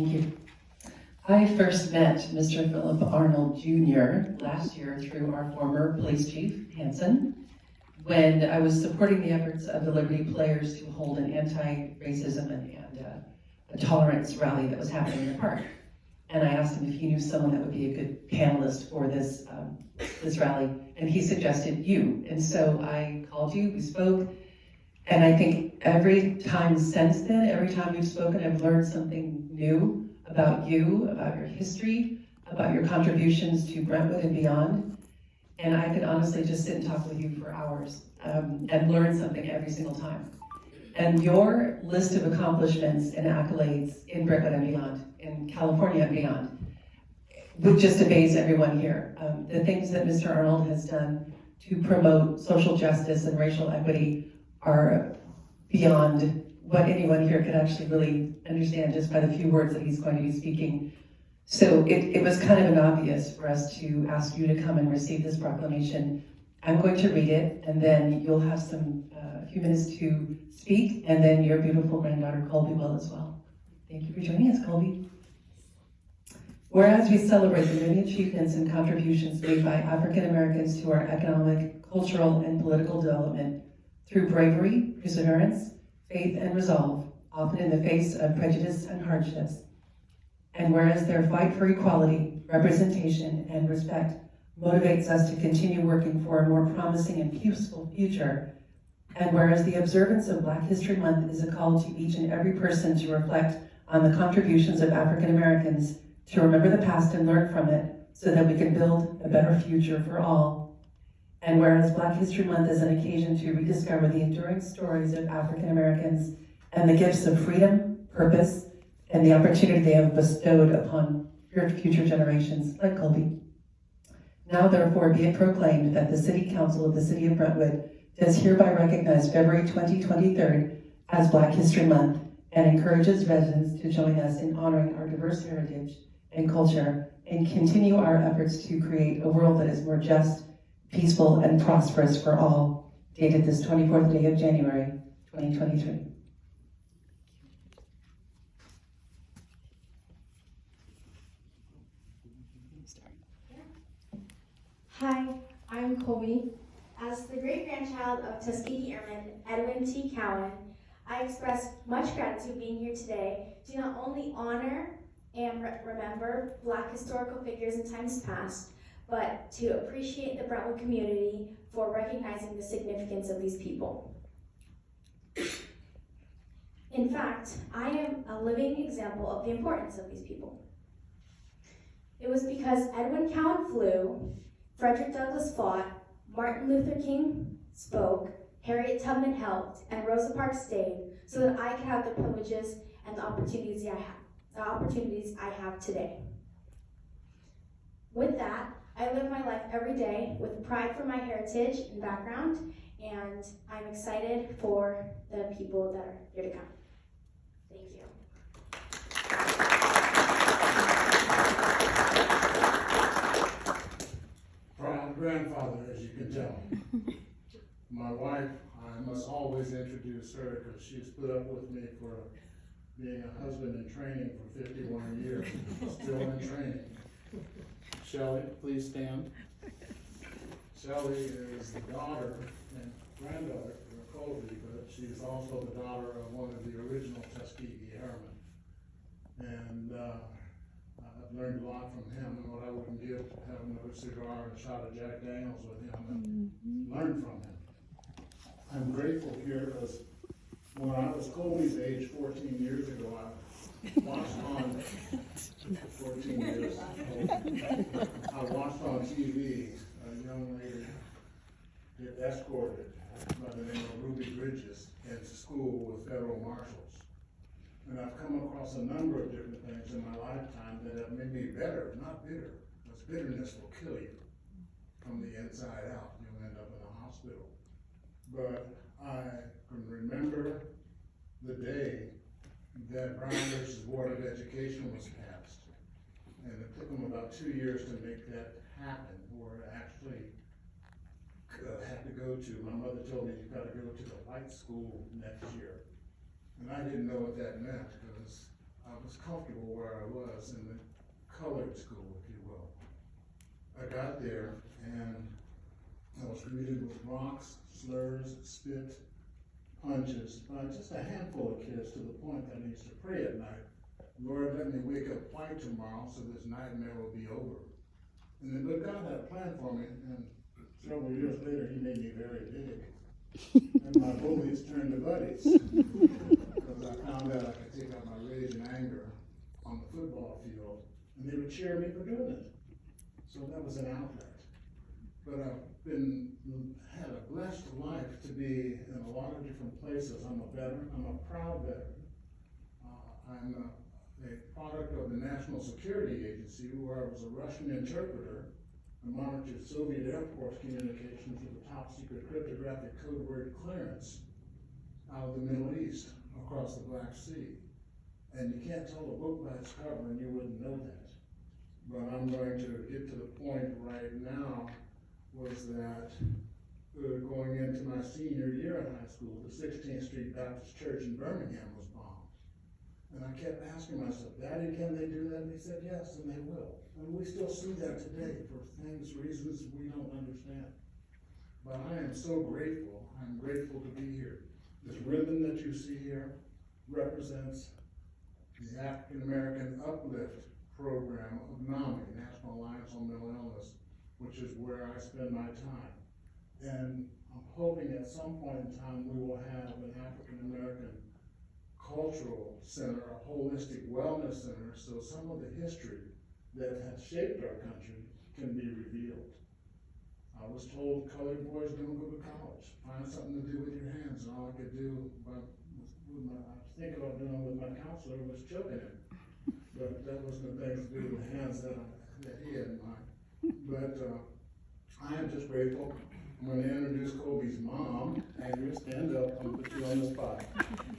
Thank you. I first met Mr. Philip Arnold Jr. last year through our former police chief, Hanson, when I was supporting the efforts of the Liberty Players to hold an anti-racism and a tolerance rally that was happening in the park. And I asked him if he knew someone that would be a good panelist for this, this rally, and he suggested you. And so I called you, we spoke, and I think every time since then, every time we've spoken, I've learned something new about you, about your history, about your contributions to Brentwood and beyond. And I could honestly just sit and talk with you for hours and learn something every single time. And your list of accomplishments and accolades in Brentwood and beyond, in California and beyond, would just amaze everyone here. The things that Mr. Arnold has done to promote social justice and racial equity are beyond what anyone here could actually really understand just by the few words that he's going to be speaking. So it was kind of an obvious for us to ask you to come and receive this proclamation. I'm going to read it, and then you'll have some few minutes to speak, and then your beautiful granddaughter Colby will as well. Thank you for joining us, Colby. Whereas we celebrate the many achievements and contributions made by African Americans to our economic, cultural, and political development through bravery, perseverance, faith, and resolve, often in the face of prejudice and hardships. And whereas their fight for equality, representation, and respect motivates us to continue working for a more promising and peaceful future, and whereas the observance of Black History Month is a call to each and every person to reflect on the contributions of African Americans, to remember the past and learn from it so that we can build a better future for all. And whereas Black History Month is an occasion to rediscover the enduring stories of African Americans and the gifts of freedom, purpose, and the opportunity they have bestowed upon future generations like Colby. Now therefore be it proclaimed that the City Council of the City of Brentwood does hereby recognize February 23rd as Black History Month and encourages residents to join us in honoring our diverse heritage and culture and continue our efforts to create a world that is more just, peaceful, and prosperous for all, dated this 24th day of January, 2023. Hi, I'm Colby. As the great-grandchild of Tuskegee Airman Edwin T. Cowan, I express much gratitude being here today to not only honor and remember Black historical figures in times past, but to appreciate the Brentwood community for recognizing the significance of these people. In fact, I am a living example of the importance of these people. It was because Edwin Cowan flew, Frederick Douglass fought, Martin Luther King spoke, Harriet Tubman helped, and Rosa Parks stayed so that I could have the privileges and the opportunities I have today. With that, I live my life every day with pride for my heritage and background, and I'm excited for the people that are here to come. Thank you. Proud grandfather, as you can tell. My wife, I must always introduce her because she's put up with me for being a husband in training for 51 years, still in training. Shelley, please stand. Shelley is the daughter and granddaughter of Colby, but she's also the daughter of one of the original Tuskegee Airmen. And I've learned a lot from him, and what I wouldn't give to have another cigar and a shot of Jack Daniels with him and learn from him. I'm grateful here because when I was Colby's age 14 years ago, I watched on 14 years old, I watched on TV a young lady get escorted by the name of Ruby Bridges into school with federal marshals. And I've come across a number of different things in my lifetime that have made me better, not bitter, because bitterness will kill you from the inside out. You'll end up in a hospital. But I can remember the day that Brown versus Board of Education was passed. And it took them about 2 years to make that happen, or actually had to go to. My mother told me you've got to go to the white school next year. And I didn't know what that meant because I was comfortable where I was in the colored school, if you will. I got there and I was greeted with rocks, slurs, spit, punches by just a handful of kids, to the point that I used to pray at night, Lord, let me wake up white tomorrow so this nightmare will be over. And then, but God had a plan for me, and several years later, he made me very big. And my bullies turned to buddies. Because I found out I could take out my rage and anger on the football field, and they would cheer me for doing it. So that was an outlet. But I've had a blessed life to be in a lot of different places. I'm a veteran, I'm a proud veteran. I'm a product of the National Security Agency, where I was a Russian interpreter. I monitored Soviet Air Force communications with a top secret cryptographic code word clearance out of the Middle East across the Black Sea. And you can't tell a book by its cover, and you wouldn't know that. But I'm going to get to the point right now, was that going into my senior year in high school, the 16th Street Baptist Church in Birmingham was bombed. And I kept asking myself, Daddy, can they do that? And he said, yes, and they will. And we still see that today for reasons we don't understand. But I am so grateful. I'm grateful to be here. This ribbon that you see here represents the African American Uplift Program of NAMI, National Alliance on Mental Illness, which is where I spend my time. And I'm hoping at some point in time we will have an African American cultural center, a holistic wellness center, so some of the history that has shaped our country can be revealed. I was told colored boys don't go to college. Find something to do with your hands, and all I could do I was thinking about doing with my counselor was choking him. But that wasn't the thing to do with the hands that he had in mind. But I am just grateful. I'm going to introduce Kobe's mom. Andrea, stand up. I'm going to put you on the spot.